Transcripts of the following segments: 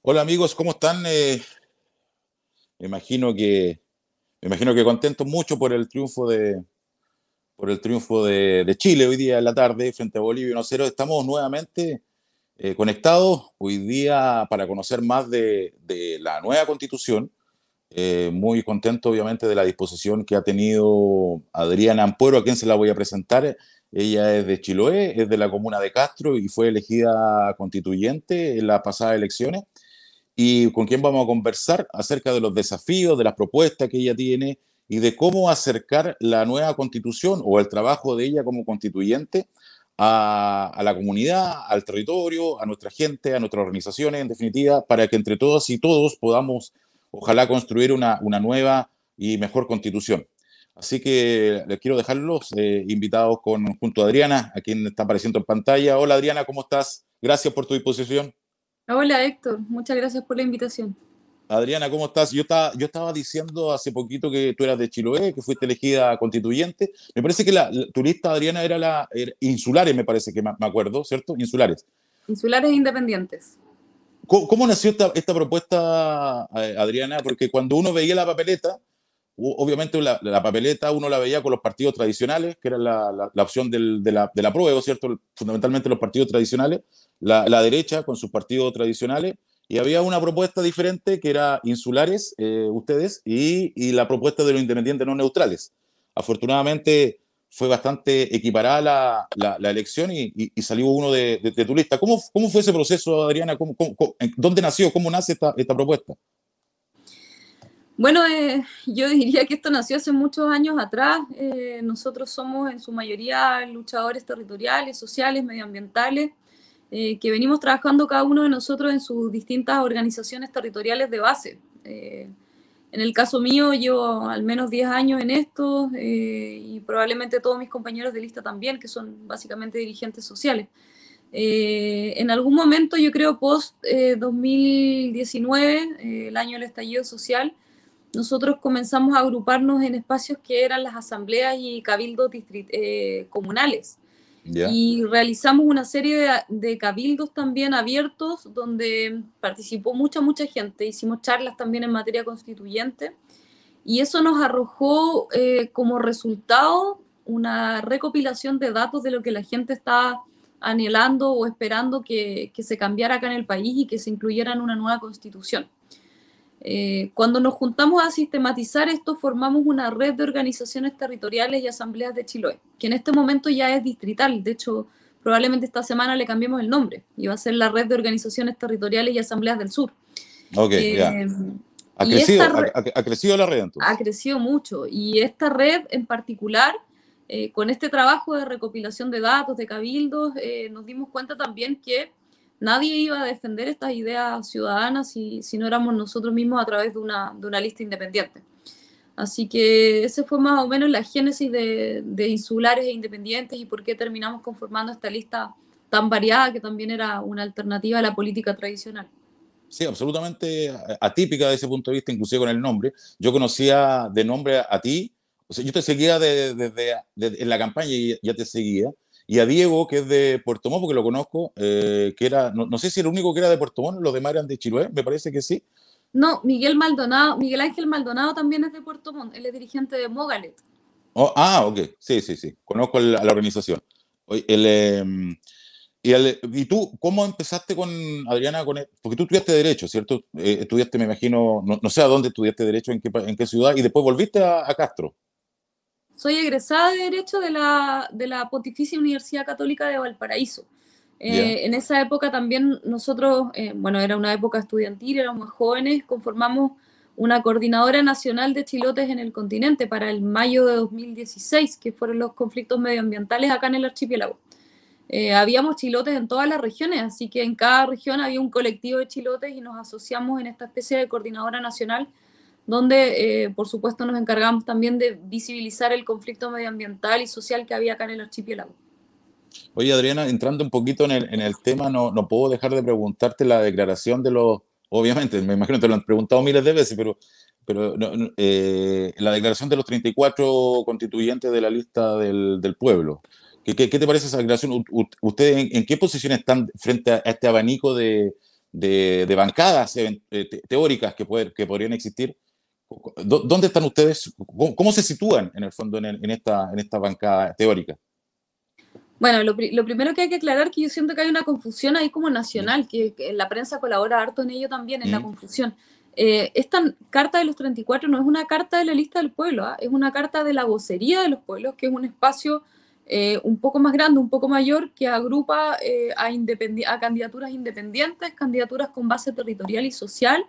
Hola amigos, ¿cómo están? Me imagino que, me imagino que contentos mucho por el triunfo de Chile hoy día en la tarde frente a Bolivia 1-0. Estamos nuevamente conectados hoy día para conocer más de la nueva constitución. Muy contento obviamente de la disposición que ha tenido Adriana Ampuero, a quien se la voy a presentar. Ella es de Chiloé, es de la comuna de Castro y fue elegida constituyente en las pasadas elecciones y con quien vamos a conversar acerca de los desafíos, de las propuestas que ella tiene y de cómo acercar la nueva constitución o el trabajo de ella como constituyente a la comunidad, al territorio, a nuestra gente, a nuestras organizaciones, en definitiva, para que entre todas y todos podamos, ojalá, construir una nueva y mejor constitución. Así que les quiero dejarlos invitados junto a Adriana, a quien está apareciendo en pantalla. Hola Adriana, ¿cómo estás? Gracias por tu disposición. Hola Héctor, muchas gracias por la invitación. Adriana, ¿cómo estás? Yo estaba diciendo hace poquito que tú eras de Chiloé, que fuiste elegida constituyente. Me parece que tu lista, Adriana, era insulares, me parece que me acuerdo, ¿cierto? Insulares. Insulares Independientes. ¿Cómo nació esta propuesta, Adriana? Porque cuando uno veía la papeleta, obviamente la papeleta uno la veía con los partidos tradicionales, que era la opción del apruebo, ¿cierto? Fundamentalmente los partidos tradicionales, la derecha con sus partidos tradicionales, y había una propuesta diferente que era insulares, ustedes, y la propuesta de los independientes no neutrales. Afortunadamente fue bastante equiparada la elección y salió uno de tu lista. ¿Cómo fue ese proceso, Adriana? ¿Dónde nació? ¿Cómo nace esta propuesta? Bueno, yo diría que esto nació hace muchos años atrás. Nosotros somos en su mayoría luchadores territoriales, sociales, medioambientales, que venimos trabajando cada uno de nosotros en sus distintas organizaciones territoriales de base. En el caso mío, llevo al menos 10 años en esto y probablemente todos mis compañeros de lista también, que son básicamente dirigentes sociales. En algún momento, yo creo, post 2019, el año del estallido social, nosotros comenzamos a agruparnos en espacios que eran las asambleas y cabildos comunales. ¿Ya? Y realizamos una serie de cabildos también abiertos donde participó mucha gente. Hicimos charlas también en materia constituyente y eso nos arrojó como resultado una recopilación de datos de lo que la gente estaba anhelando o esperando que se cambiara acá en el país y que se incluyera en una nueva constitución. Cuando nos juntamos a sistematizar esto, formamos una red de organizaciones territoriales y asambleas de Chiloé, que en este momento ya es distrital. De hecho, probablemente esta semana le cambiemos el nombre y va a ser la red de organizaciones territoriales y asambleas del sur. Ok, ya. Eh, Ha y crecido, esta ha, red ha- ha crecido la red ha entonces. crecido mucho y esta red en particular, con este trabajo de recopilación de datos, de cabildos, nos dimos cuenta también que nadie iba a defender estas ideas ciudadanas si no éramos nosotros mismos a través de una lista independiente. Así que ese fue más o menos la génesis de insulares e independientes y por qué terminamos conformando esta lista tan variada que también era una alternativa a la política tradicional. Sí, absolutamente atípica desde ese punto de vista, inclusive con el nombre. Yo conocía de nombre a ti, o sea, yo te seguía en la campaña y ya te seguía, y a Diego, que es de Puerto Montt, porque lo conozco, que era, no sé si era el único que era de Puerto Montt, los demás eran de Chiloé, me parece que sí. No, Miguel Maldonado, Miguel Ángel Maldonado también es de Puerto Montt, él es dirigente de Mogalet. Ok, sí, sí, sí, conozco a la organización. Oye, y tú, ¿cómo empezaste con Adriana? Porque tú estudiaste Derecho, ¿cierto? Estudiaste, me imagino, no sé a dónde estudiaste Derecho, en qué ciudad, y después volviste a Castro. Soy egresada de Derecho de la Pontificia Universidad Católica de Valparaíso. ¿Ya? En esa época también nosotros, bueno, era una época estudiantil, éramos jóvenes, conformamos una coordinadora nacional de chilotes en el continente para el mayo de 2016, que fueron los conflictos medioambientales acá en el archipiélago. Habíamos chilotes en todas las regiones, así que en cada región había un colectivo de chilotes y nos asociamos en esta especie de coordinadora nacional donde por supuesto nos encargamos también de visibilizar el conflicto medioambiental y social que había acá en el archipiélago. Oye, Adriana, entrando un poquito en el tema, no puedo dejar de preguntarte la declaración de los, obviamente, me imagino que te lo han preguntado miles de veces, pero la declaración de los 34 constituyentes de la lista del pueblo. ¿Qué te parece esa declaración? ¿Ustedes en qué posición están frente a este abanico de bancadas teóricas que podrían existir. ¿Dónde están ustedes? ¿Cómo se sitúan en el fondo en esta bancada teórica? Bueno, lo primero que hay que aclarar es que yo siento que hay una confusión ahí como ¿Mm? nacional, que la prensa colabora harto en ello también, en la ¿Mm? confusión. Esta carta de los 34 no es una carta de la lista del pueblo, ¿ah? Es una carta de la vocería de los pueblos, que es un espacio un poco más grande, un poco mayor, que agrupa a candidaturas independientes, candidaturas con base territorial y social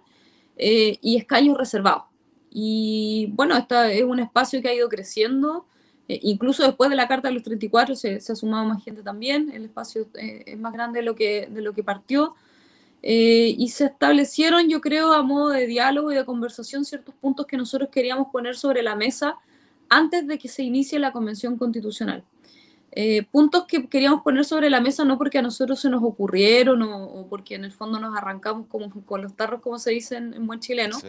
y escaños reservados. Y bueno, este es un espacio que ha ido creciendo. Incluso después de la Carta de los 34 se ha sumado más gente también, el espacio es más grande de lo que partió, y se establecieron, yo creo, a modo de diálogo y de conversación ciertos puntos que nosotros queríamos poner sobre la mesa antes de que se inicie la Convención Constitucional. Puntos que queríamos poner sobre la mesa no porque a nosotros se nos ocurrieron o porque en el fondo nos arrancamos como con los tarros, como se dice en buen chileno, Sí.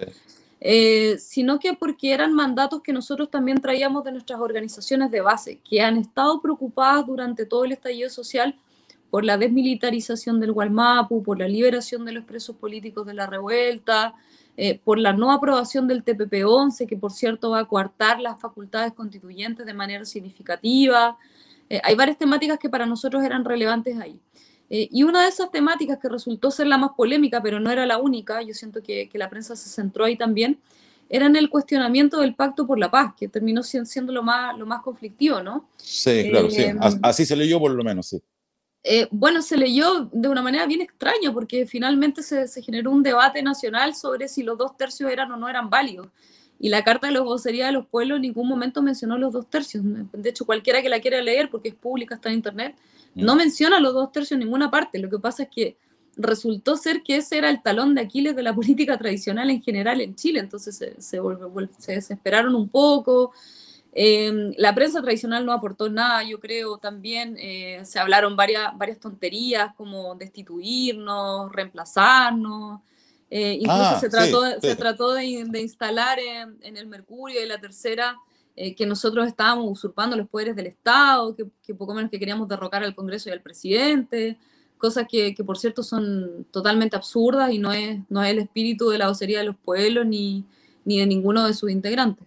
sino que porque eran mandatos que nosotros también traíamos de nuestras organizaciones de base, que han estado preocupadas durante todo el estallido social por la desmilitarización del Gualmapu, por la liberación de los presos políticos de la revuelta, por la no aprobación del TPP-11, que por cierto va a coartar las facultades constituyentes de manera significativa. Hay varias temáticas que para nosotros eran relevantes ahí. Y una de esas temáticas que resultó ser la más polémica, pero no era la única, yo siento que la prensa se centró ahí también, era en el cuestionamiento del Pacto por la Paz, que terminó siendo lo más conflictivo, ¿no? Sí, claro, sí. Eh, Así se leyó por lo menos, sí. bueno, se leyó de una manera bien extraña porque finalmente se generó un debate nacional sobre si los 2/3 eran o no eran válidos. Y la Carta de los Vocería de los Pueblos en ningún momento mencionó los 2/3. De hecho, cualquiera que la quiera leer, porque es pública, está en internet, Mm. no menciona los 2/3 en ninguna parte. Lo que pasa es que resultó ser que ese era el talón de Aquiles de la política tradicional en general en Chile. Entonces se desesperaron un poco. La prensa tradicional no aportó nada, yo creo, también se hablaron varias tonterías como destituirnos, reemplazarnos, incluso Ah, sí, se sí. trató de instalar en el Mercurio y la Tercera que nosotros estábamos usurpando los poderes del Estado, que poco menos que queríamos derrocar al Congreso y al presidente, cosas que por cierto son totalmente absurdas y no es el espíritu de la vocería de los pueblos ni de ninguno de sus integrantes.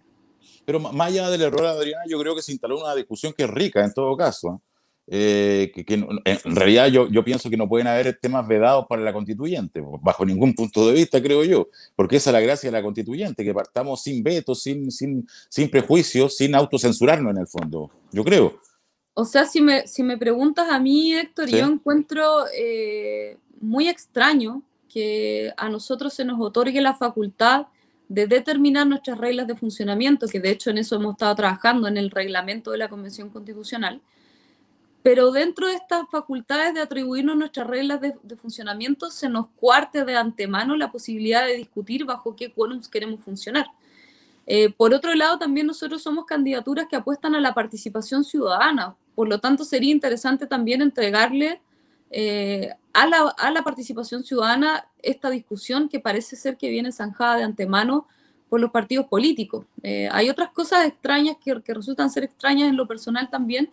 Pero más allá del error, Adriana, yo creo que se instaló una discusión que es rica en todo caso. En realidad yo pienso que no pueden haber temas vedados para la constituyente, bajo ningún punto de vista, creo yo, porque esa es la gracia de la constituyente, que partamos sin vetos, sin prejuicios, sin autocensurarnos en el fondo, yo creo. O sea, si me preguntas a mí, Héctor, yo ¿Sí? encuentro muy extraño que a nosotros se nos otorgue la facultad de determinar nuestras reglas de funcionamiento, que de hecho en eso hemos estado trabajando en el reglamento de la Convención Constitucional, pero dentro de estas facultades de atribuirnos nuestras reglas de funcionamiento se nos cuarte de antemano la posibilidad de discutir bajo qué quórums queremos funcionar. Por otro lado, también nosotros somos candidaturas que apuestan a la participación ciudadana, por lo tanto sería interesante también entregarle a la participación ciudadana esta discusión que parece ser que viene zanjada de antemano por los partidos políticos. Hay otras cosas extrañas que resultan ser extrañas en lo personal también.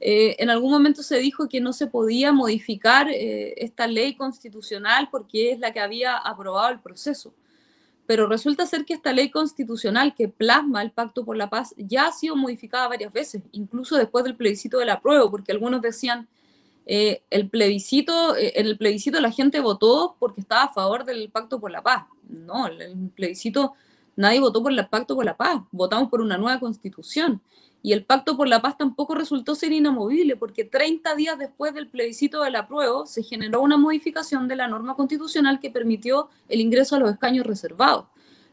En algún momento se dijo que no se podía modificar esta ley constitucional porque es la que había aprobado el proceso, pero resulta ser que esta ley constitucional que plasma el Pacto por la Paz ya ha sido modificada varias veces, incluso después del plebiscito del apruebo, porque algunos decían, en el plebiscito la gente votó porque estaba a favor del Pacto por la Paz. No, el plebiscito nadie votó por el Pacto por la Paz, votamos por una nueva constitución. Y el Pacto por la Paz tampoco resultó ser inamovible, porque 30 días después del plebiscito del apruebo se generó una modificación de la norma constitucional que permitió el ingreso a los escaños reservados.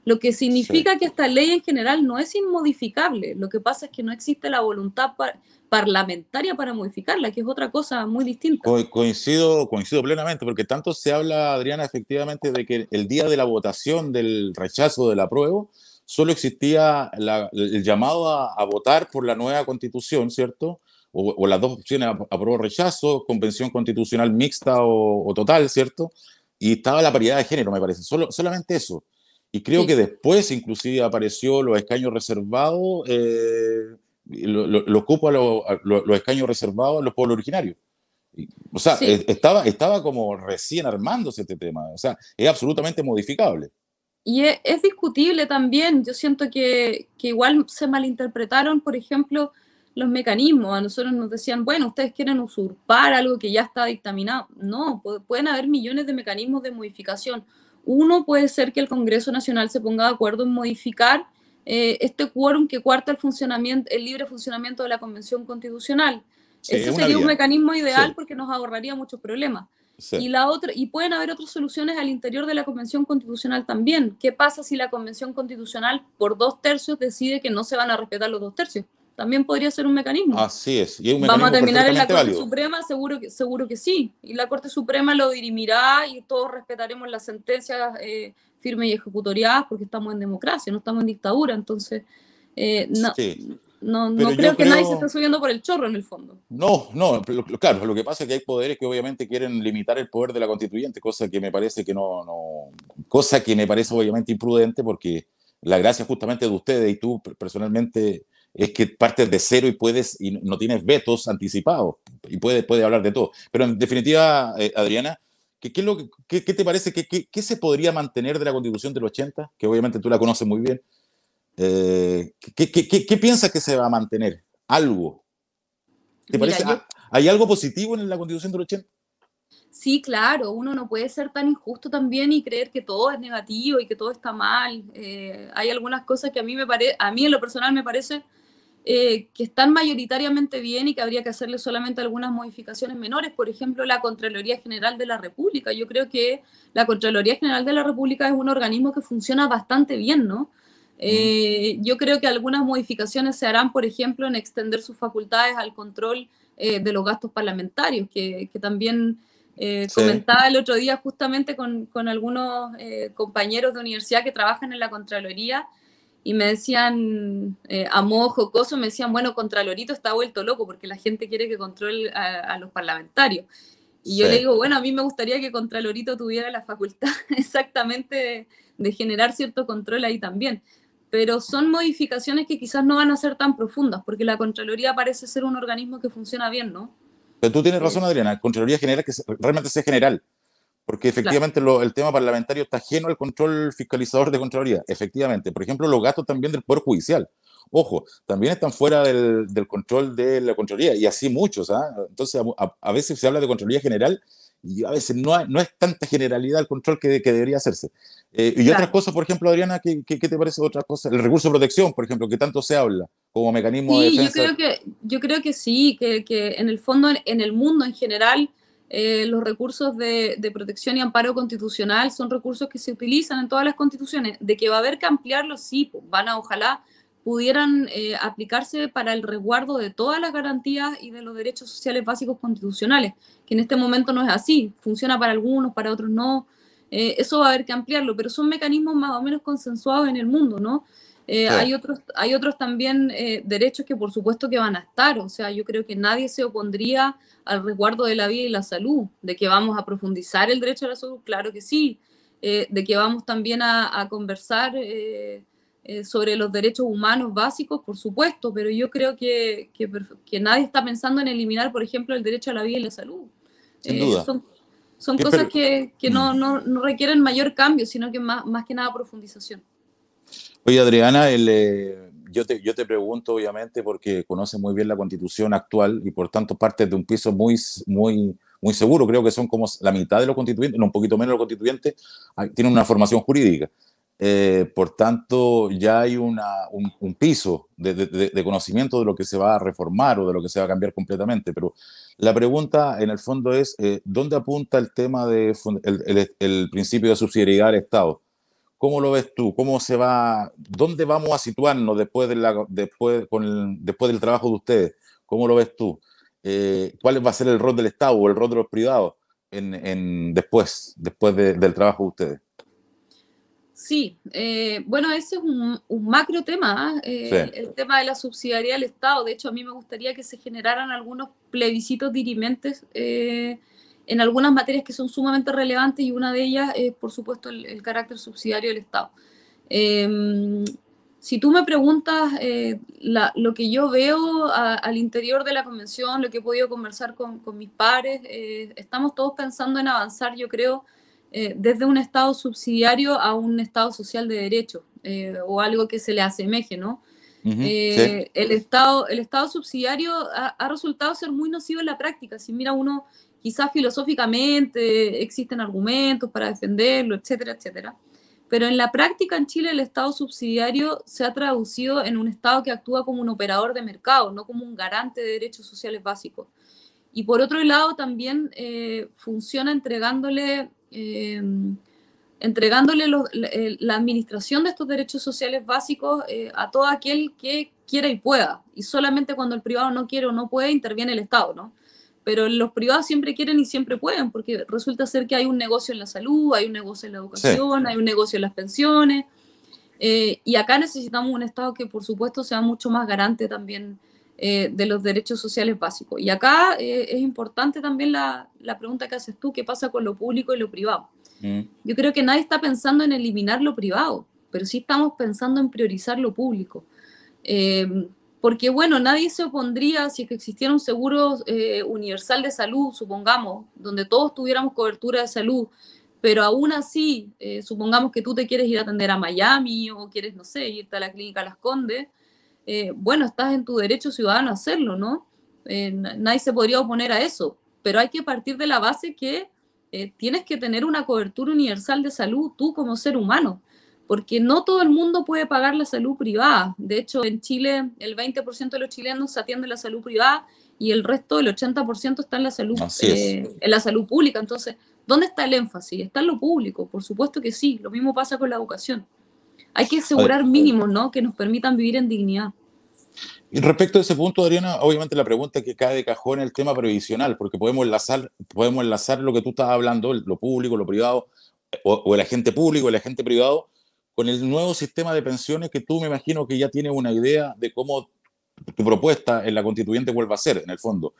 Lo que Sí. significa que esta ley en general no es inmodificable. Lo que pasa es que no existe la voluntad parlamentaria para modificarla, que es otra cosa muy distinta. Coincido plenamente, porque tanto se habla, Adriana, efectivamente, de que el día de la votación del rechazo del apruebo, solo existía el llamado a votar por la nueva constitución, ¿cierto? O las dos opciones, apruebo o rechazo, convención constitucional mixta o total, ¿cierto? Y estaba la paridad de género, me parece, solamente eso. Y creo que Sí, después inclusive apareció los escaños reservados, los cupos a los escaños reservados a los pueblos originarios. O sea, Sí. estaba como recién armándose este tema. O sea, es absolutamente modificable. Y es discutible también. Yo siento que igual se malinterpretaron, por ejemplo, los mecanismos. A nosotros nos decían, bueno, ustedes quieren usurpar algo que ya está dictaminado. No, pueden haber millones de mecanismos de modificación. Uno puede ser que el Congreso Nacional se ponga de acuerdo en modificar este quórum que cuarta el funcionamiento, el libre funcionamiento de la Convención Constitucional. Sí, es Ese una sería un vía. mecanismo ideal Sí, porque nos ahorraría muchos problemas. sí. Y la otra, y pueden haber otras soluciones al interior de la Convención Constitucional también. ¿Qué pasa si la Convención Constitucional por 2/3 decide que no se van a respetar los 2/3? También podría ser un mecanismo. Así es. Y es un ¿Vamos a mecanismo terminar en la perfectamente Corte válido. Suprema? Seguro que sí. Y la Corte Suprema lo dirimirá y todos respetaremos las sentencias firmes y ejecutoriadas porque estamos en democracia, no estamos en dictadura. Entonces, no, Sí. Pero no yo creo que nadie se esté creo, subiendo por el chorro en el fondo. no, no, claro, lo que pasa es que hay poderes que obviamente quieren limitar el poder de la constituyente, cosa que me parece que cosa que me parece obviamente imprudente, porque la gracia justamente de ustedes y tú personalmente es que partes de cero y puedes, y no tienes vetos anticipados, y puedes hablar de todo. Pero en definitiva, Adriana, ¿qué es lo qué te parece? ¿Qué se podría mantener de la constitución del 80? Que obviamente tú la conoces muy bien. ¿Qué piensas que se va a mantener? Algo. ¿Te Mira, parece? ¿Hay algo positivo en la Constitución del 80? sí, claro, uno no puede ser tan injusto también y creer que todo es negativo y que todo está mal. Hay algunas cosas que a mí en lo personal me parece que están mayoritariamente bien y que habría que hacerle solamente algunas modificaciones menores. Por ejemplo, la Contraloría General de la República. Yo creo que la Contraloría General de la República es un organismo que funciona bastante bien, ¿no? Mm, Yo creo que algunas modificaciones se harán, por ejemplo, en extender sus facultades al control de los gastos parlamentarios, que también sí, comentaba el otro día justamente con algunos compañeros de universidad que trabajan en la Contraloría y me decían, a modo jocoso, me decían, bueno, Contralorito está vuelto loco porque la gente quiere que controle a los parlamentarios. Y yo le sí. digo, bueno, a mí me gustaría que Contralorito tuviera la facultad exactamente de generar cierto control ahí también. Pero son modificaciones que quizás no van a ser tan profundas, porque la Contraloría parece ser un organismo que funciona bien, ¿no? Pero tú tienes Eh, razón, Adriana, Contraloría General que realmente sea general, porque claro, efectivamente el tema parlamentario está ajeno al control fiscalizador de Contraloría, efectivamente. Por ejemplo, los gastos también del Poder Judicial. Ojo, también están fuera del control de la Contraloría, y así muchos. ¿Ah? Entonces, a veces se habla de Contraloría General y a veces no es tanta generalidad el control que debería hacerse. Y otras claro. cosas, por ejemplo, Adriana, ¿qué te parece de otras cosas? El recurso de protección, por ejemplo, que tanto se habla como mecanismo de Sí, defensa. yo creo que sí, que en el fondo, en el mundo en general, los recursos de protección y amparo constitucional son recursos que se utilizan en todas las constituciones. De que va a haber que ampliarlos, sí, pues, ojalá pudieran aplicarse para el resguardo de todas las garantías y de los derechos sociales básicos constitucionales, que en este momento no es así, funciona para algunos, para otros no. Eso va a haber que ampliarlo, pero son mecanismos más o menos consensuados en el mundo, ¿no? Sí, Hay otros también derechos que por supuesto que van a estar, o sea, yo creo que nadie se opondría al resguardo de la vida y la salud, de que vamos a profundizar el derecho a la salud, claro que sí, de que vamos también a conversar sobre los derechos humanos básicos, por supuesto, pero yo creo que nadie está pensando en eliminar, por ejemplo, el derecho a la vida y la salud. sin Eh, duda. son, son Que, cosas pero, que no requieren mayor cambio, sino que más que nada profundización. Oye, Adriana, yo te pregunto, obviamente, porque conoces muy bien la constitución actual y por tanto partes de un piso muy seguro. Creo que son como la mitad de los constituyentes, no, un poquito menos de los constituyentes, tienen una formación jurídica. Por tanto, ya hay un piso de conocimiento de lo que se va a reformar o de lo que se va a cambiar completamente. Pero la pregunta, en el fondo, es: ¿dónde apunta el tema el principio de subsidiariedad del Estado? ¿Cómo lo ves tú? ¿Dónde vamos a situarnos después del trabajo de ustedes? ¿Cómo lo ves tú? ¿Cuál va a ser el rol del Estado o el rol de los privados después del trabajo de ustedes? Sí, bueno, ese es un macro tema, ¿ah? Sí, El tema de la subsidiariedad del Estado. De hecho, a mí me gustaría que se generaran algunos plebiscitos dirimentes en algunas materias que son sumamente relevantes y una de ellas es, por supuesto, el carácter subsidiario del Estado. Eh, si tú me preguntas lo que yo veo al interior de la convención, lo que he podido conversar con mis pares, estamos todos pensando en avanzar, yo creo, desde un Estado subsidiario a un Estado social de derecho, o algo que se le asemeje, ¿no? Sí, El Estado subsidiario ha resultado ser muy nocivo en la práctica. Si mira uno, quizás filosóficamente existen argumentos para defenderlo, etcétera, etcétera. Pero en la práctica en Chile el Estado subsidiario se ha traducido en un Estado que actúa como un operador de mercado, no como un garante de derechos sociales básicos. Y por otro lado también funciona entregándole la administración de estos derechos sociales básicos a todo aquel que quiera y pueda. Y solamente cuando el privado no quiere o no puede, interviene el Estado, ¿no? Pero los privados siempre quieren y siempre pueden, porque resulta ser que hay un negocio en la salud, hay un negocio en la sí. educación, hay un negocio en las pensiones, y acá necesitamos un Estado que, por supuesto, sea mucho más garante también de los derechos sociales básicos. Y acá es importante también la pregunta que haces tú, ¿qué pasa con lo público y lo privado? Mm. Yo creo que nadie está pensando en eliminar lo privado, pero sí estamos pensando en priorizar lo público. Porque, bueno, nadie se opondría si es que existiera un seguro universal de salud, supongamos, donde todos tuviéramos cobertura de salud, pero aún así, supongamos que tú te quieres ir a atender a Miami o quieres, no sé, irte a la clínica Las Condes, bueno, estás en tu derecho ciudadano a hacerlo, ¿no? Nadie se podría oponer a eso, pero hay que partir de la base que tienes que tener una cobertura universal de salud tú como ser humano, porque no todo el mundo puede pagar la salud privada. De hecho, en Chile el 20% de los chilenos se atiende la salud privada y el resto, el 80%, está Así es. en la salud pública. Entonces, ¿dónde está el énfasis? Está en lo público, por supuesto que sí. Lo mismo pasa con la educación. Hay que Ade- asegurar mínimos, ¿no? Que nos permitan vivir en dignidad. Y respecto a ese punto, Adriana, obviamente la pregunta que cae de cajón es el tema previsional, porque podemos enlazar lo que tú estás hablando, lo público, lo privado, o el agente público, el agente privado, con el nuevo sistema de pensiones que tú me imagino que ya tienes una idea de cómo tu propuesta en la constituyente vuelva a ser, en el fondo.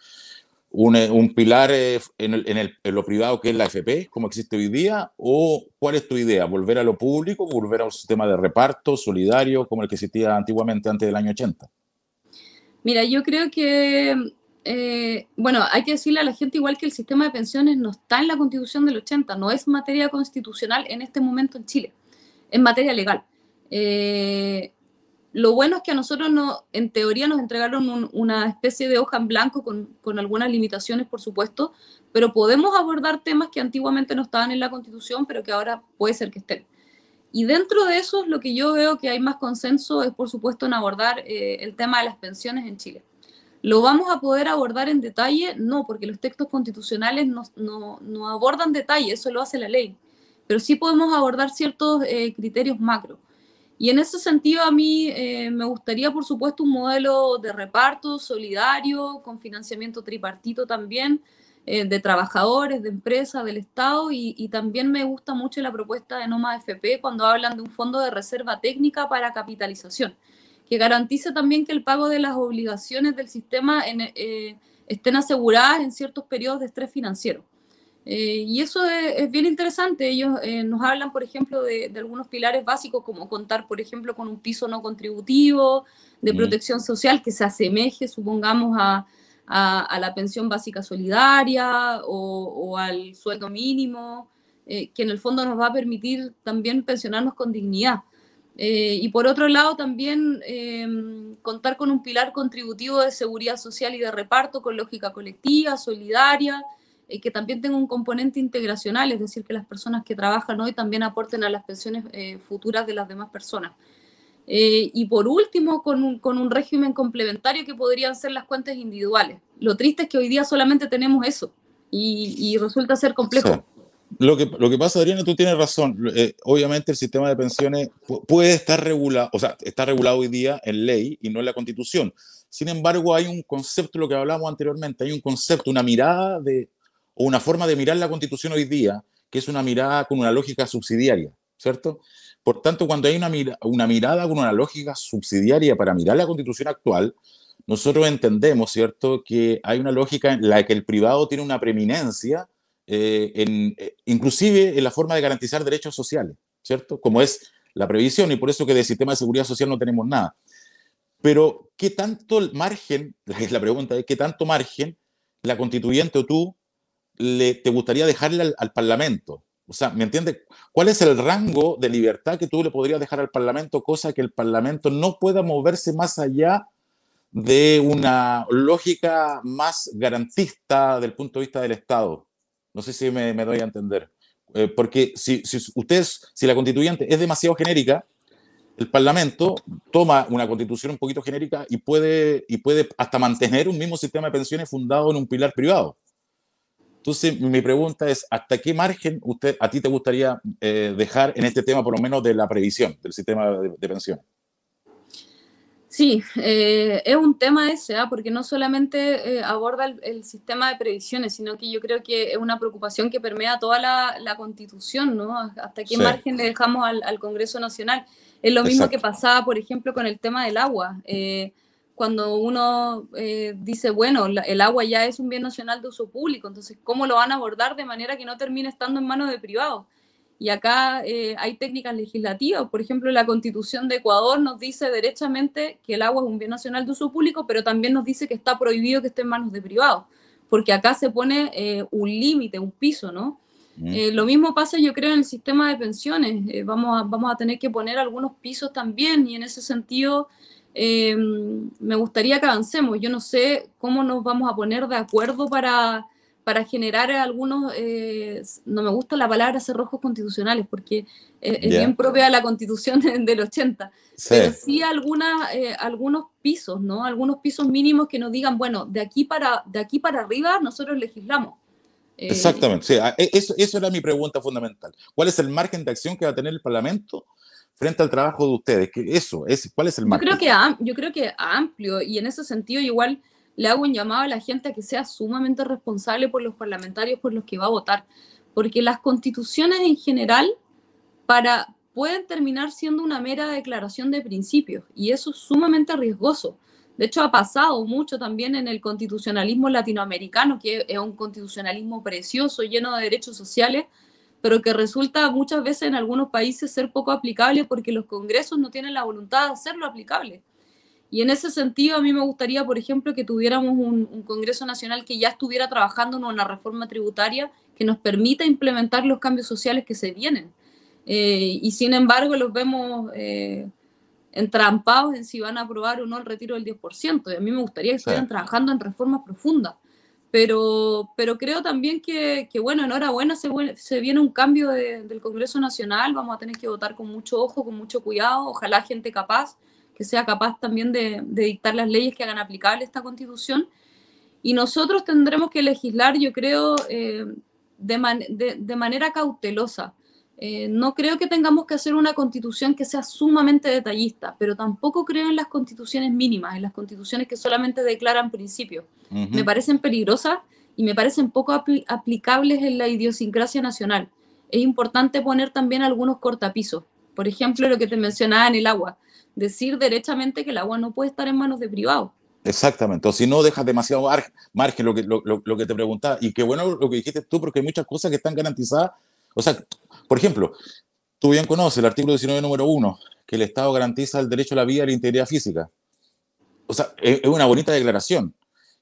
Un pilar en lo privado que es la AFP, como existe hoy día, o cuál es tu idea, volver a lo público, volver a un sistema de reparto solidario como el que existía antiguamente antes del año 80. Mira, yo creo que, bueno, hay que decirle a la gente igual que el sistema de pensiones no está en la Constitución del 80, no es materia constitucional en este momento en Chile, es materia legal. Eh, lo bueno es que a nosotros en teoría nos entregaron una especie de hoja en blanco con algunas limitaciones, por supuesto, pero podemos abordar temas que antiguamente no estaban en la Constitución, pero que ahora puede ser que estén. Y dentro de eso, lo que yo veo que hay más consenso es, por supuesto, en abordar el tema de las pensiones en Chile. ¿Lo vamos a poder abordar en detalle? No, porque los textos constitucionales no abordan detalle, eso lo hace la ley. Pero sí podemos abordar ciertos criterios macro. Y en ese sentido a mí me gustaría, por supuesto, un modelo de reparto solidario, con financiamiento tripartito también, de trabajadores, de empresas, del Estado, y también me gusta mucho la propuesta de Noma FP cuando hablan de un fondo de reserva técnica para capitalización, que garantice también que el pago de las obligaciones del sistema estén aseguradas en ciertos periodos de estrés financiero. Y eso es bien interesante. Ellos nos hablan, por ejemplo, de algunos pilares básicos, como contar, por ejemplo, con un piso no contributivo, de Mm. protección social que se asemeje, supongamos, a la pensión básica solidaria o al sueldo mínimo, que en el fondo nos va a permitir también pensionarnos con dignidad. Y por otro lado, también contar con un pilar contributivo de seguridad social y de reparto con lógica colectiva, solidaria, que también tenga un componente integracional, es decir, que las personas que trabajan hoy también aporten a las pensiones futuras de las demás personas. Y por último, con un régimen complementario que podrían ser las cuentas individuales. Lo triste es que hoy día solamente tenemos eso y resulta ser Sí. complejo. Lo que pasa, Adriana, tú tienes razón. Obviamente el sistema de pensiones puede estar regulado, o sea, está regulado hoy día en ley y no en la Constitución. Sin embargo, hay un concepto, lo que hablamos anteriormente, hay un concepto, una mirada o una forma de mirar la Constitución hoy día, que es una mirada con una lógica subsidiaria, ¿cierto? Por tanto, cuando hay una mirada con una lógica subsidiaria para mirar la Constitución actual, nosotros entendemos, ¿cierto?, que hay una lógica en la que el privado tiene una preeminencia inclusive en la forma de garantizar derechos sociales, ¿cierto? Como es la previsión, y por eso que de sistema de seguridad social no tenemos nada. Pero, ¿qué tanto margen, la pregunta es, qué tanto margen la constituyente o tú te gustaría dejarle al Parlamento? O sea, ¿me entiendes? ¿Cuál es el rango de libertad que tú le podrías dejar al Parlamento, cosa que el Parlamento no pueda moverse más allá de una lógica más garantista del punto de vista del Estado? No sé si me doy a entender. Porque si la constituyente es demasiado genérica, el Parlamento toma una constitución un poquito genérica y puede hasta mantener un mismo sistema de pensiones fundado en un pilar privado. Entonces, mi pregunta es, ¿hasta qué margen a ti te gustaría dejar en este tema, por lo menos de la previsión del sistema de pensiones? Sí, es un tema ese, porque no solamente aborda el sistema de previsiones, sino que yo creo que es una preocupación que permea toda la Constitución, ¿no? Hasta qué Sí, margen le dejamos al Congreso Nacional. Es lo mismo que exacto. pasaba, por ejemplo, con el tema del agua. Cuando uno dice, bueno, el agua ya es un bien nacional de uso público, entonces, ¿cómo lo van a abordar de manera que no termine estando en manos de privados? Y acá hay técnicas legislativas. Por ejemplo, la Constitución de Ecuador nos dice derechamente que el agua es un bien nacional de uso público, pero también nos dice que está prohibido que esté en manos de privados, porque acá se pone un límite, un piso, ¿no? Lo mismo pasa, yo creo, en el sistema de pensiones. Vamos a tener que poner algunos pisos también, y en ese sentido me gustaría que avancemos. Yo no sé cómo nos vamos a poner de acuerdo para generar algunos, no me gusta la palabra cerrojos constitucionales, porque es bien Ya. propia de la Constitución del 80, pero Sí. sí algunos pisos, ¿no? Algunos pisos mínimos que nos digan, bueno, de aquí para arriba nosotros legislamos. Exactamente, sí. Eso era mi pregunta fundamental. ¿Cuál es el margen de acción que va a tener el Parlamento frente al trabajo de ustedes? ¿Cuál es el Yo creo margen? que, yo creo que amplio, y en ese sentido igual le hago un llamado a la gente a que sea sumamente responsable por los parlamentarios por los que va a votar, porque las constituciones en general pueden terminar siendo una mera declaración de principios, y eso es sumamente riesgoso. De hecho, ha pasado mucho también en el constitucionalismo latinoamericano, que es un constitucionalismo precioso, lleno de derechos sociales, pero que resulta muchas veces en algunos países ser poco aplicable porque los congresos no tienen la voluntad de hacerlo aplicable. Y en ese sentido, a mí me gustaría, por ejemplo, que tuviéramos un Congreso Nacional que ya estuviera trabajando en una reforma tributaria que nos permita implementar los cambios sociales que se vienen. Y sin embargo, los vemos entrampados en si van a aprobar o no el retiro del 10%. Y a mí me gustaría que Sí. estuvieran trabajando en reformas profundas. Pero creo también que bueno, enhorabuena, se viene un cambio del Congreso Nacional, vamos a tener que votar con mucho ojo, con mucho cuidado, ojalá gente capaz, que sea capaz también de dictar las leyes que hagan aplicable esta Constitución. Y nosotros tendremos que legislar, yo creo, de manera cautelosa. No creo que tengamos que hacer una constitución que sea sumamente detallista, pero tampoco creo en las constituciones mínimas, en las constituciones que solamente declaran principios. Me Ujú. parecen peligrosas y me parecen poco aplicables en la idiosincrasia nacional. Es importante poner también algunos cortapisos. Por ejemplo, lo que te mencionaba en el agua. Decir derechamente que el agua no puede estar en manos de privados. Exactamente. O si no, dejas demasiado margen, lo que te preguntaba. Y qué bueno lo que dijiste tú, porque hay muchas cosas que están garantizadas. O sea, por ejemplo, tú bien conoces el artículo 19, número 1, que el Estado garantiza el derecho a la vida y la integridad física. O sea, es una bonita declaración,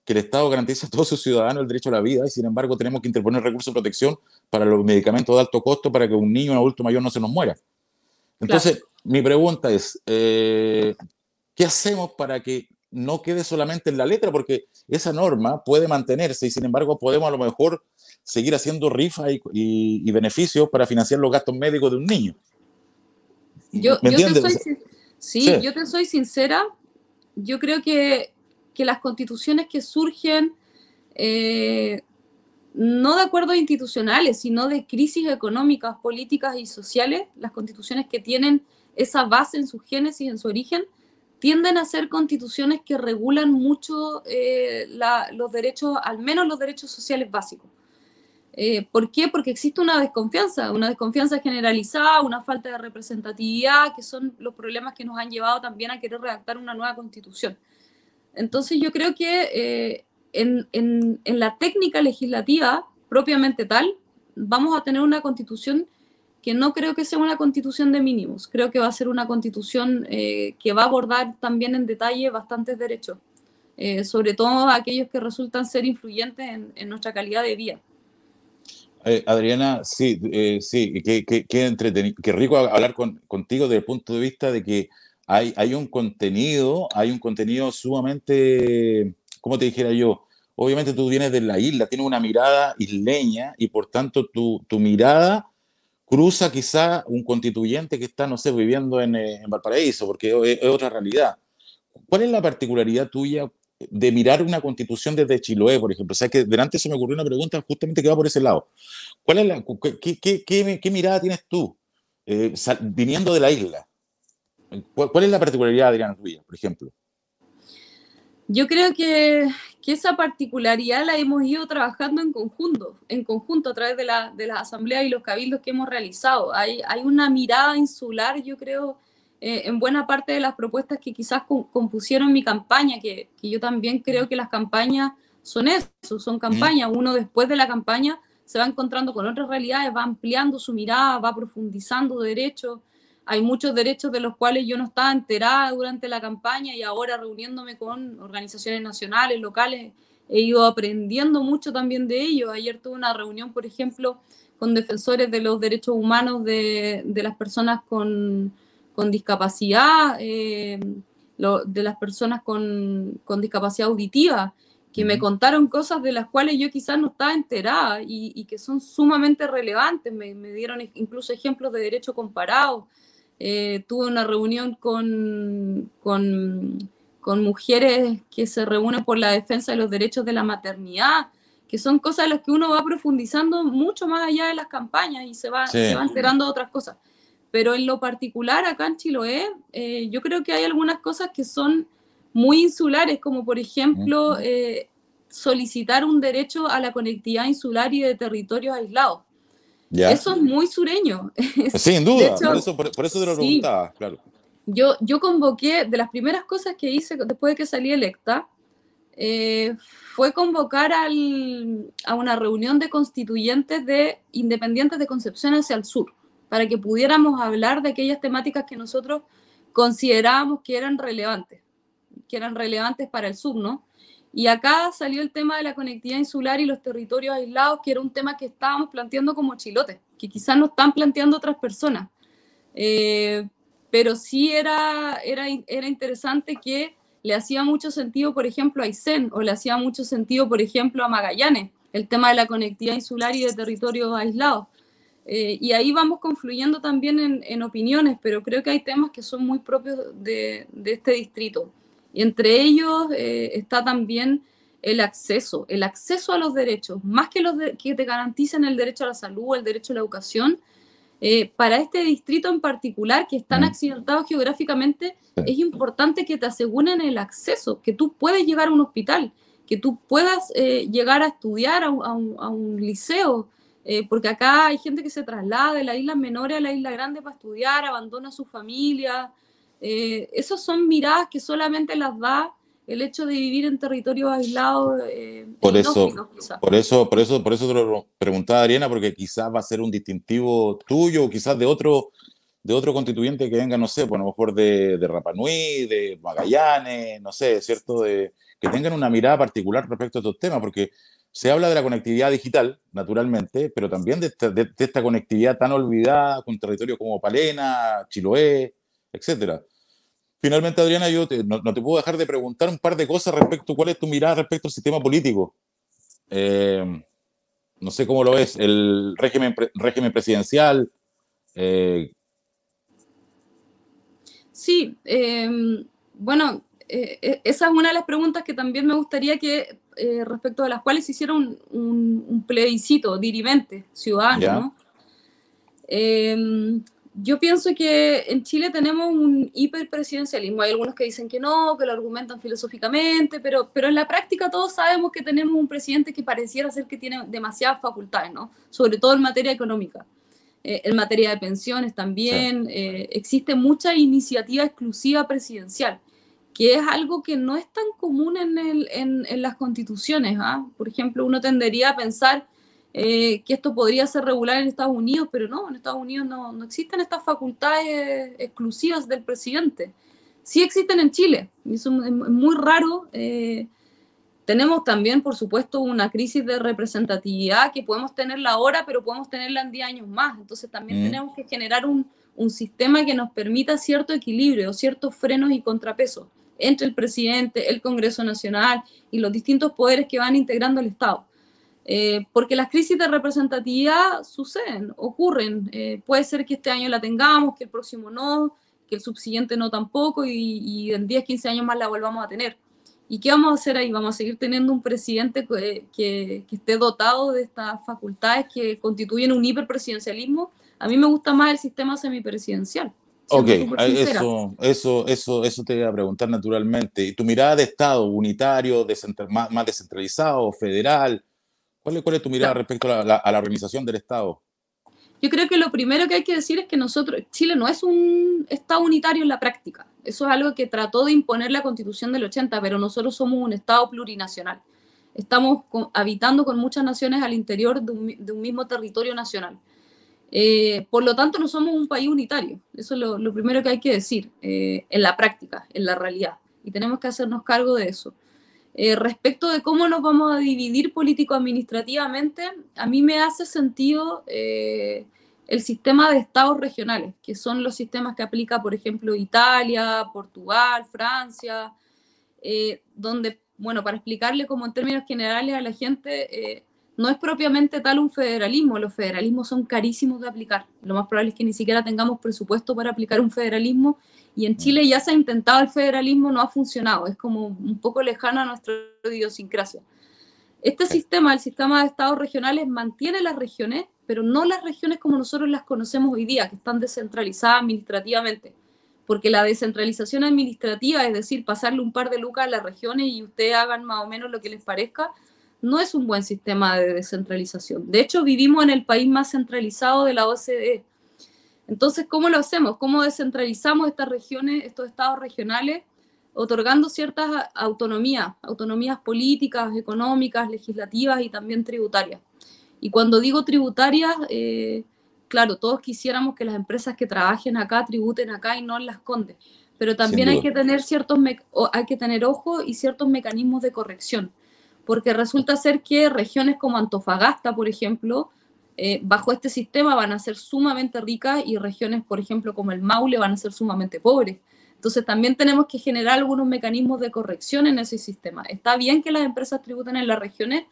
que el Estado garantiza a todos sus ciudadanos el derecho a la vida, y sin embargo tenemos que interponer recursos de protección para los medicamentos de alto costo para que un niño o un adulto mayor no se nos muera. Claro. Entonces, mi pregunta es, ¿qué hacemos para que no quede solamente en la letra? Porque esa norma puede mantenerse y sin embargo podemos a lo mejor seguir haciendo rifas y beneficios para financiar los gastos médicos de un niño. Yo, ¿Me yo te entiendes? O soy, sea, sin- sí, sí, yo te soy sincera, yo creo que las constituciones que surgen, eh, no de acuerdos institucionales, sino de crisis económicas, políticas y sociales, las constituciones que tienen esa base en su génesis, en su origen, tienden a ser constituciones que regulan mucho los derechos, al menos los derechos sociales básicos. ¿Por qué? Porque existe una desconfianza generalizada, una falta de representatividad, que son los problemas que nos han llevado también a querer redactar una nueva constitución. Entonces yo creo que en la técnica legislativa propiamente tal, vamos a tener una constitución que no creo que sea una constitución de mínimos, creo que va a ser una constitución que va a abordar también en detalle bastantes derechos, sobre todo aquellos que resultan ser influyentes en nuestra calidad de vida. Adriana, sí, sí, qué entretenido, qué rico hablar contigo desde el punto de vista de que hay un contenido sumamente, ¿cómo te dijera yo? Obviamente tú vienes de la isla, tienes una mirada isleña y por tanto tu mirada cruza quizá un constituyente que está, no sé, viviendo en Valparaíso, porque es otra realidad. ¿Cuál es la particularidad tuya de mirar una constitución desde Chiloé, por ejemplo? O sea, que delante se me ocurrió una pregunta justamente que va por ese lado. ¿Cuál es qué mirada tienes tú viniendo de la isla? ¿Cuál es la particularidad, Adriana, tuya, por ejemplo? Yo creo que esa particularidad la hemos ido trabajando en conjunto a través de las asambleas y los cabildos que hemos realizado. Hay una mirada insular, yo creo, en buena parte de las propuestas que quizás compusieron mi campaña, que yo también creo que las campañas son eso, son campañas. Uno después de la campaña se va encontrando con otras realidades, va ampliando su mirada, va profundizando derechos. Hay muchos derechos de los cuales yo no estaba enterada durante la campaña y ahora reuniéndome con organizaciones nacionales, locales, he ido aprendiendo mucho también de ellos. Ayer tuve una reunión, por ejemplo, con defensores de los derechos humanos de las personas con discapacidad, de las personas con discapacidad auditiva, que me contaron cosas de las cuales yo quizás no estaba enterada y que son sumamente relevantes. Me dieron incluso ejemplos de derecho comparado. Tuve una reunión con mujeres que se reúnen por la defensa de los derechos de la maternidad, que son cosas en las que uno va profundizando mucho más allá de las campañas y se va enterando de otras cosas. Pero en lo particular, acá en Chiloé, yo creo que hay algunas cosas que son muy insulares, como por ejemplo solicitar un derecho a la conectividad insular y de territorios aislados. ¿Ya? Eso es muy sureño. Sin De duda, hecho, por eso te lo sí, preguntaba, claro. yo convoqué, de las primeras cosas que hice después de que salí electa, fue convocar a una reunión de constituyentes de independientes de Concepción hacia el sur, para que pudiéramos hablar de aquellas temáticas que nosotros considerábamos que eran relevantes para el sur, ¿no? Y acá salió el tema de la conectividad insular y los territorios aislados, que era un tema que estábamos planteando como chilotes, que quizás no están planteando otras personas. Pero sí era interesante que le hacía mucho sentido, por ejemplo, a Aysén, o le hacía mucho sentido, por ejemplo, a Magallanes, el tema de la conectividad insular y de territorios aislados. Y ahí vamos confluyendo también en opiniones, pero creo que hay temas que son muy propios de este distrito. Y entre ellos está también el acceso a los derechos, más que que te garanticen el derecho a la salud, el derecho a la educación. Para este distrito en particular, que es tan accidentado geográficamente, es importante que te aseguren el acceso, que tú puedes llegar a un hospital, que tú puedas llegar a estudiar a un liceo, porque acá hay gente que se traslada de las islas menores a la isla grande para estudiar, abandona a su familia. Esas son miradas que solamente las da el hecho de vivir en territorios aislados e Por eso, inhóspitos, quizás. por eso te lo preguntaba, Ariana, porque quizás va a ser un distintivo tuyo, o quizás de otro constituyente que venga, no sé, pues a lo mejor de Rapa Nui, de Magallanes, no sé, ¿cierto? Que tengan una mirada particular respecto a estos temas, porque se habla de la conectividad digital, naturalmente, pero también de esta conectividad tan olvidada con territorios como Palena, Chiloé, etcétera. Finalmente, Adriana, no te puedo dejar de preguntar un par de cosas respecto, ¿cuál es tu mirada respecto al sistema político? Eh, no sé cómo lo ves, el régimen presidencial. Eh, Sí, bueno, esa es una de las preguntas que también me gustaría que, respecto a las cuales se hiciera un plebiscito dirimente, ciudadano, ¿Ya? ¿no? Yo pienso que en Chile tenemos un hiperpresidencialismo. Hay algunos que dicen que no, que lo argumentan filosóficamente, pero en la práctica todos sabemos que tenemos un presidente que pareciera ser que tiene demasiadas facultades, ¿no? Sobre todo en materia económica. En materia de pensiones Sí. también, existe mucha iniciativa exclusiva presidencial, que es algo que no es tan común en las constituciones. ¿Ah? Por ejemplo, uno tendería a pensar que esto podría ser regular en Estados Unidos, pero no, en Estados Unidos no existen estas facultades exclusivas del presidente. Sí existen en Chile, y eso es muy raro. Tenemos también, por supuesto, una crisis de representatividad que podemos tenerla ahora, pero podemos tenerla en 10 años más. Entonces también tenemos que generar un sistema que nos permita cierto equilibrio, ciertos frenos y contrapesos entre el presidente, el Congreso Nacional y los distintos poderes que van integrando el Estado. Porque las crisis de representatividad suceden, ocurren. Puede ser que este año la tengamos, que el próximo no, que el subsiguiente no tampoco, y en 10, 15 años más la volvamos a tener. ¿Y qué vamos a hacer ahí? Vamos a seguir teniendo un presidente que esté dotado de estas facultades que constituyen un hiperpresidencialismo. A mí me gusta más el sistema semipresidencial, Ok, siendo súper sincera. eso te iba a preguntar naturalmente. ¿Y tu mirada de Estado unitario, más descentralizado, federal? ¿Cuál es tu mirada Claro. respecto a la organización del Estado? Yo creo que lo primero que hay que decir es que Chile no es un Estado unitario en la práctica. Eso es algo que trató de imponer la Constitución del 80, pero nosotros somos un Estado plurinacional. Estamos habitando con muchas naciones al interior de un mismo territorio nacional. Por lo tanto, no somos un país unitario. Eso es lo primero que hay que decir en la práctica, en la realidad. Y tenemos que hacernos cargo de eso. Respecto de cómo nos vamos a dividir político-administrativamente, a mí me hace sentido el sistema de estados regionales, que son los sistemas que aplica, por ejemplo, Italia, Portugal, Francia, donde, bueno, para explicarle como en términos generales a la gente, no es propiamente tal un federalismo, los federalismos son carísimos de aplicar, lo más probable es que ni siquiera tengamos presupuesto para aplicar un federalismo, y en Chile ya se ha intentado el federalismo, no ha funcionado, es como un poco lejano a nuestra idiosincrasia. Este sistema, el sistema de estados regionales, mantiene las regiones, pero no las regiones como nosotros las conocemos hoy día, que están descentralizadas administrativamente. Porque la descentralización administrativa, es decir, pasarle un par de lucas a las regiones y ustedes hagan más o menos lo que les parezca, no es un buen sistema de descentralización. De hecho, vivimos en el país más centralizado de la OCDE. Entonces, ¿cómo lo hacemos? ¿Cómo descentralizamos estas regiones, estos estados regionales, otorgando ciertas autonomías políticas, económicas, legislativas y también tributarias? Y cuando digo tributarias, claro, todos quisiéramos que las empresas que trabajen acá tributen acá y no en Las Condes, pero Sin también hay duda. que tener hay que tener ojo y ciertos mecanismos de corrección, porque resulta ser que regiones como Antofagasta, por ejemplo, bajo este sistema van a ser sumamente ricas y regiones, por ejemplo, como el Maule van a ser sumamente pobres. Entonces también tenemos que generar algunos mecanismos de corrección en ese sistema. Está bien que las empresas tributen en las regiones,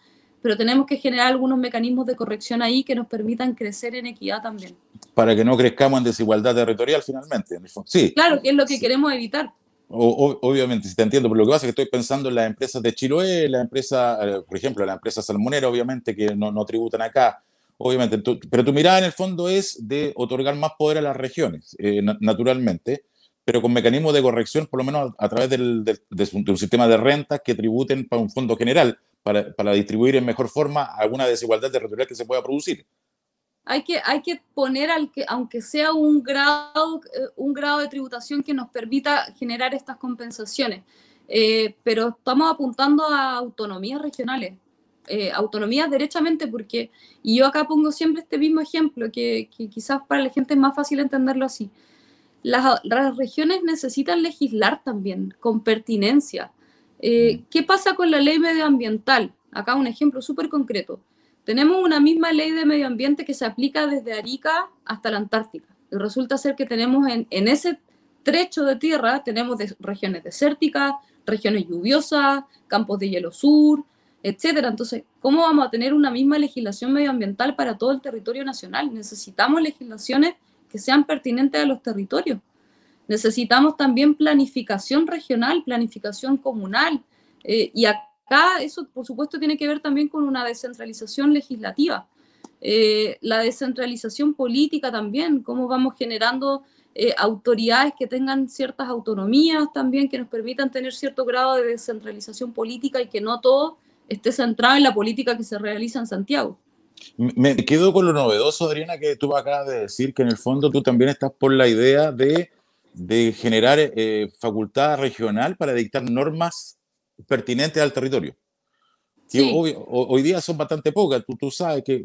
pero tenemos que generar algunos mecanismos de corrección ahí que nos permitan crecer en equidad también. Para que no crezcamos en desigualdad territorial finalmente. En el fondo. Sí, Claro, que es lo que sí. queremos evitar. Obviamente, si te entiendo, pero lo que pasa es que estoy pensando en las empresas de Chiloé, la empresa, por ejemplo, la empresa salmonera, obviamente, que no tributan acá, obviamente, pero tu mirada en el fondo es de otorgar más poder a las regiones, naturalmente, pero con mecanismos de corrección, por lo menos a través de un sistema de rentas que tributen para un fondo general, para distribuir en mejor forma alguna desigualdad territorial que se pueda producir. Hay que poner, aunque sea un grado de tributación que nos permita generar estas compensaciones. Pero estamos apuntando a autonomías regionales, autonomías derechamente, y yo acá pongo siempre este mismo ejemplo, que quizás para la gente es más fácil entenderlo así. Las regiones necesitan legislar también, con pertinencia. ¿Qué pasa con la ley medioambiental? Acá un ejemplo súper concreto. Tenemos una misma ley de medio ambiente que se aplica desde Arica hasta la Antártica. Y resulta ser que tenemos en ese trecho de tierra, tenemos regiones desérticas, regiones lluviosas, campos de hielo sur, etcétera. Entonces, ¿cómo vamos a tener una misma legislación medioambiental para todo el territorio nacional? Necesitamos legislaciones que sean pertinentes a los territorios. Necesitamos también planificación regional, planificación comunal, y acá eso, por supuesto, tiene que ver también con una descentralización legislativa. La descentralización política también, cómo vamos generando autoridades que tengan ciertas autonomías también, que nos permitan tener cierto grado de descentralización política y que no todo esté centrado en la política que se realiza en Santiago. Me quedo con lo novedoso, Adriana, que tú acabas de decir, que en el fondo tú también estás por la idea de generar facultad regional para dictar normas pertinentes al territorio. que Sí, hoy día son bastante pocas. Tú sabes que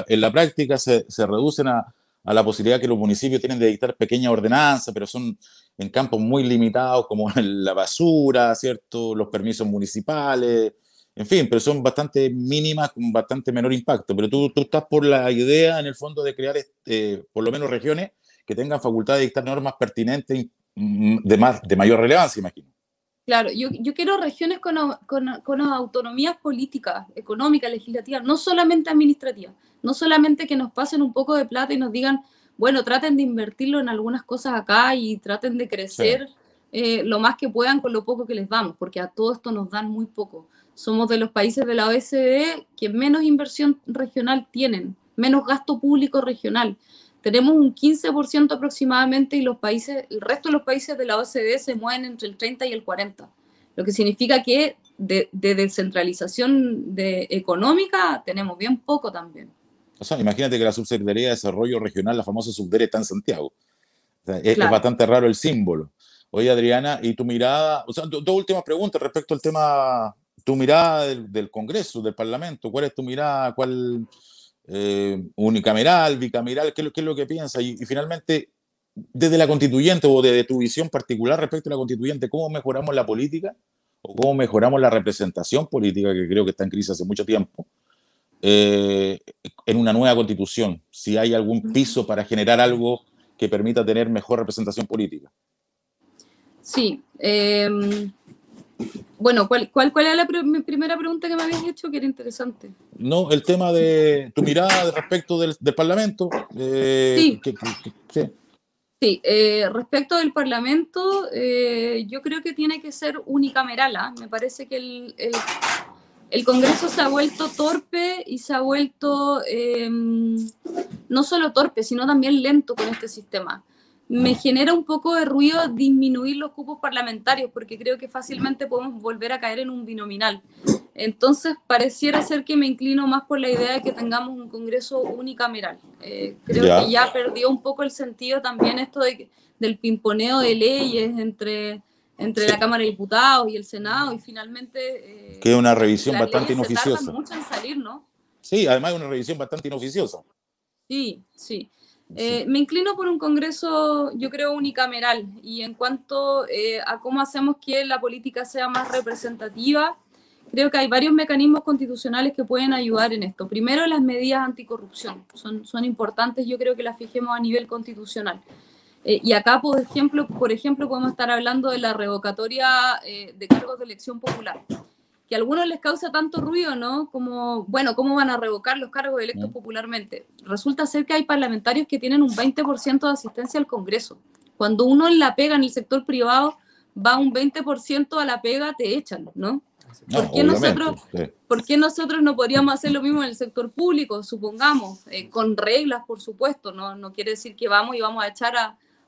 en la práctica se reducen a la posibilidad que los municipios tienen de dictar pequeñas ordenanzas, pero son en campos muy limitados como la basura, ¿cierto? Los permisos municipales, en fin, pero son bastante mínimas, con bastante menor impacto. Pero tú estás por la idea, en el fondo, de crear por lo menos regiones que tengan facultad de dictar normas pertinentes de mayor relevancia, imagino. claro, yo quiero regiones con autonomías políticas, económicas, legislativas, no solamente administrativas, no solamente que nos pasen un poco de plata y nos digan, bueno, traten de invertirlo en algunas cosas acá y traten de Sí. crecer lo más que puedan con lo poco que les damos, porque a todo esto nos dan muy poco. Somos de los países de la OECD que menos inversión regional tienen, menos gasto público regional. Tenemos un 15% aproximadamente y el resto de los países de la OCDE se mueven entre el 30 y el 40, lo que significa que de descentralización económica tenemos bien poco también. O sea, imagínate que la Subsecretaría de Desarrollo Regional, la famosa Subdere, está en Santiago. O sea, es Claro. bastante raro el símbolo. Oye, Adriana, y tu mirada, o sea, dos últimas preguntas respecto al tema, tu mirada del Congreso, del Parlamento. ¿Cuál es tu mirada? ¿Cuál unicameral, bicameral? ¿Qué es lo que piensas? Y finalmente, desde la constituyente o desde tu visión particular respecto a la constituyente, ¿cómo mejoramos la política o cómo mejoramos la representación política, que creo que está en crisis hace mucho tiempo, eh, en una nueva constitución? Si hay algún piso para generar algo que permita tener mejor representación política. Sí. Bueno, ¿cuál era mi primera pregunta que me habías hecho? Que era interesante. No, el tema de tu mirada respecto del Parlamento. Sí, Sí. sí. Respecto del Parlamento, yo creo que tiene que ser unicameral. ¿Ah? Me parece que el Congreso se ha vuelto torpe y se ha vuelto no solo torpe, sino también lento con este sistema. Me genera un poco de ruido disminuir los cupos parlamentarios, porque creo que fácilmente podemos volver a caer en un binominal. Entonces, pareciera ser que me inclino más por la idea de que tengamos un Congreso unicameral. Creo que Ya. ya perdió un poco el sentido también esto del pimponeo de leyes entre la Sí. Cámara de Diputados y el Senado, y finalmente Que es una revisión las bastante leyes se tardan inoficiosa. mucho en salir, ¿no? Sí, además es una revisión bastante inoficiosa. Sí, sí. Sí. Me inclino por un Congreso, yo creo, unicameral. Y en cuanto a cómo hacemos que la política sea más representativa, creo que hay varios mecanismos constitucionales que pueden ayudar en esto. Primero, las medidas anticorrupción. Son importantes, yo creo que las fijemos a nivel constitucional. Y acá, por ejemplo, podemos estar hablando de la revocatoria de cargos de elección popular, que a algunos les causa tanto ruido, ¿no? Como, bueno, ¿cómo van a revocar los cargos electos popularmente? Resulta ser que hay parlamentarios que tienen un 20% de asistencia al Congreso. Cuando uno en la pega en el sector privado va un 20% a la pega, te echan, ¿no? No, ¿Por qué nosotros, obviamente. Sí. ¿Por qué nosotros no podríamos hacer lo mismo en el sector público, supongamos, con reglas, por supuesto? No quiere decir que vamos y vamos a echar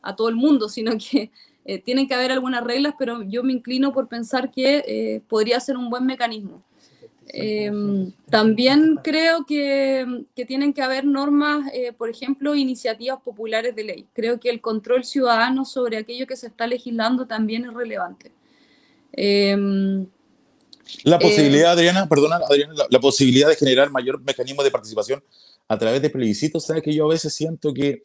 a todo el mundo, sino que tienen que haber algunas reglas, pero yo me inclino por pensar que podría ser un buen mecanismo. También creo que tienen que haber normas, por ejemplo, iniciativas populares de ley. Creo que el control ciudadano sobre aquello que se está legislando también es relevante. La posibilidad, Adriana, perdona, Adriana, la posibilidad de generar mayor mecanismo de participación a través de plebiscitos, sabes que yo a veces siento que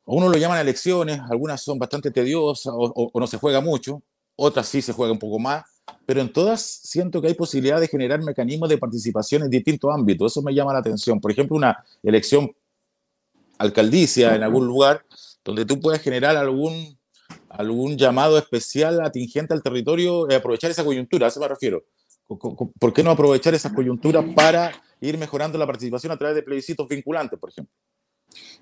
a uno lo llaman elecciones, algunas son bastante tediosas o no se juega mucho, otras sí se juega un poco más, pero en todas siento que hay posibilidad de generar mecanismos de participación en distintos ámbitos. Eso me llama la atención. Por ejemplo, una elección alcaldicia en algún lugar donde tú puedas generar algún llamado especial atingente al territorio, aprovechar esa coyuntura, a eso me refiero. ¿Por qué no aprovechar esas coyunturas para ir mejorando la participación a través de plebiscitos vinculantes, por ejemplo?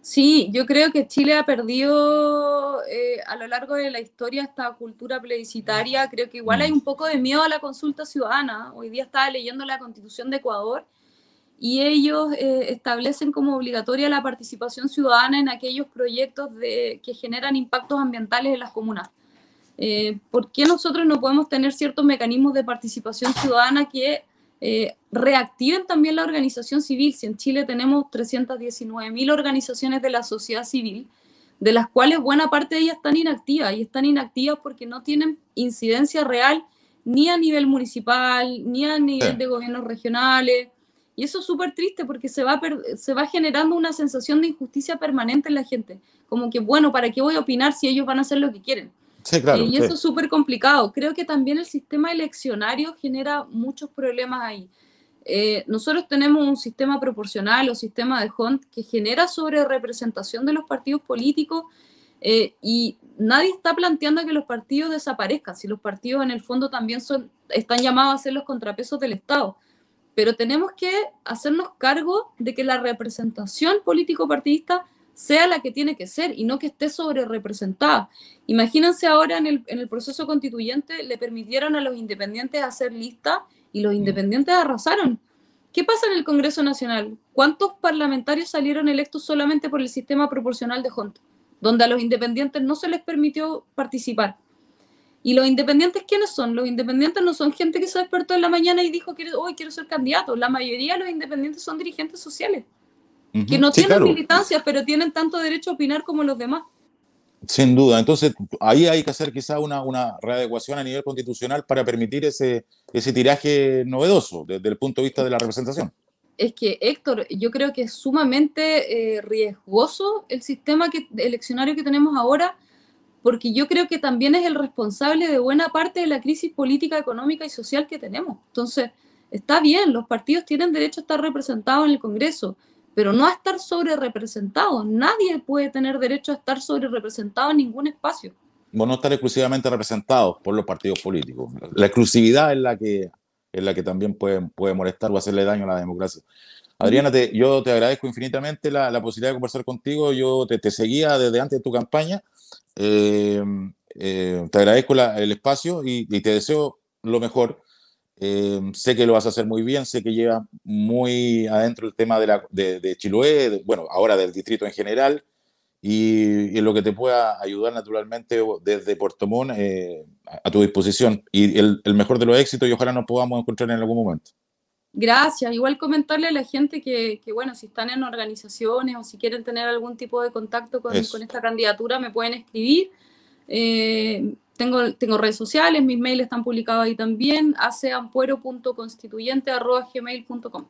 Sí, yo creo que Chile ha perdido a lo largo de la historia esta cultura plebiscitaria. Creo que igual hay un poco de miedo a la consulta ciudadana. Hoy día estaba leyendo la Constitución de Ecuador y ellos establecen como obligatoria la participación ciudadana en aquellos proyectos que generan impactos ambientales en las comunas. ¿Por qué nosotros no podemos tener ciertos mecanismos de participación ciudadana que reactiven también la organización civil? Si en Chile tenemos 319.000 organizaciones de la sociedad civil, de las cuales buena parte de ellas están inactivas, y están inactivas porque no tienen incidencia real ni a nivel municipal, ni a nivel Sí. de gobiernos regionales. Y eso es súper triste porque se va generando una sensación de injusticia permanente en la gente. Como que, bueno, ¿para qué voy a opinar si ellos van a hacer lo que quieren? Sí, claro, Y sí. eso es súper complicado. Creo que también el sistema eleccionario genera muchos problemas ahí. Nosotros tenemos un sistema proporcional o sistema de Hunt que genera sobre representación de los partidos políticos, y nadie está planteando que los partidos desaparezcan, si los partidos en el fondo también están llamados a ser los contrapesos del Estado. Pero tenemos que hacernos cargo de que la representación político-partidista sea la que tiene que ser y no que esté sobre representada. Imagínense ahora en el proceso constituyente le permitieron a los independientes hacer lista y los independientes arrasaron. ¿Qué pasa en el Congreso Nacional? ¿Cuántos parlamentarios salieron electos solamente por el sistema proporcional de Hunt, donde a los independientes no se les permitió participar? ¿Y los independientes quiénes son? Los independientes no son gente que se despertó en la mañana y dijo, hoy quiero ser candidato. La mayoría de los independientes son dirigentes sociales, que no Sí, tienen claro, militancias, pero tienen tanto derecho a opinar como los demás. sin duda. Entonces, ahí hay que hacer quizá una readecuación a nivel constitucional para permitir ese tiraje novedoso desde el punto de vista de la representación. Es que, Héctor, yo creo que es sumamente riesgoso el sistema eleccionario que tenemos ahora, porque yo creo que también es el responsable de buena parte de la crisis política, económica y social que tenemos. Entonces, está bien, los partidos tienen derecho a estar representados en el Congreso, pero no a estar sobre representados. Nadie puede tener derecho a estar sobre representado en ningún espacio. Bueno, no estar exclusivamente representados por los partidos políticos. La exclusividad es la que también puede molestar o hacerle daño a la democracia. Adriana, yo te agradezco infinitamente la posibilidad de conversar contigo. Yo te seguía desde antes de tu campaña. Eh, Te agradezco el espacio y te deseo lo mejor. Sé que lo vas a hacer muy bien, sé que lleva muy adentro el tema de Chiloé, bueno, ahora del distrito en general, y en lo que te pueda ayudar naturalmente desde Puerto Montt, a tu disposición. Y el mejor de los éxitos, y ojalá nos podamos encontrar en algún momento. Gracias. Igual comentarle a la gente bueno, si están en organizaciones o si quieren tener algún tipo de contacto con Eso. esta candidatura, me pueden escribir. Tengo redes sociales, mis mails están publicados ahí también, aceampuero.constituyente@gmail.com.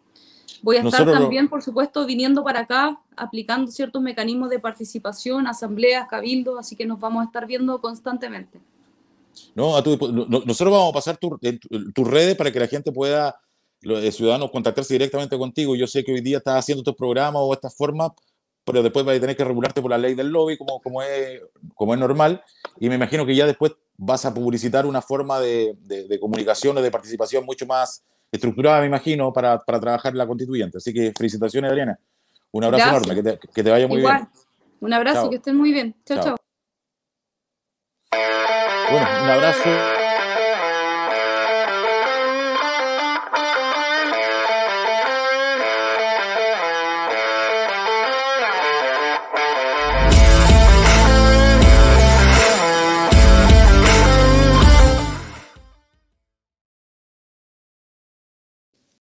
Voy a estar Nosotros, también, por supuesto, viniendo para acá, aplicando ciertos mecanismos de participación, asambleas, cabildos, así que nos vamos a estar viendo constantemente. no, nosotros vamos a pasar tus redes para que la gente pueda, los ciudadanos, contactarse directamente contigo. Yo sé que hoy día estás haciendo estos programas o estas formas, pero después vas a tener que regularte por la ley del lobby, como es normal, y me imagino que ya después vas a publicitar una forma de comunicación o de participación mucho más estructurada, me imagino, para trabajar en la constituyente. Así que felicitaciones, Adriana. Un abrazo enorme, Gracias. que te vaya muy bien. Igual. Un abrazo, que Chao, estén muy bien. Chao, chao. chao. Bueno, un abrazo.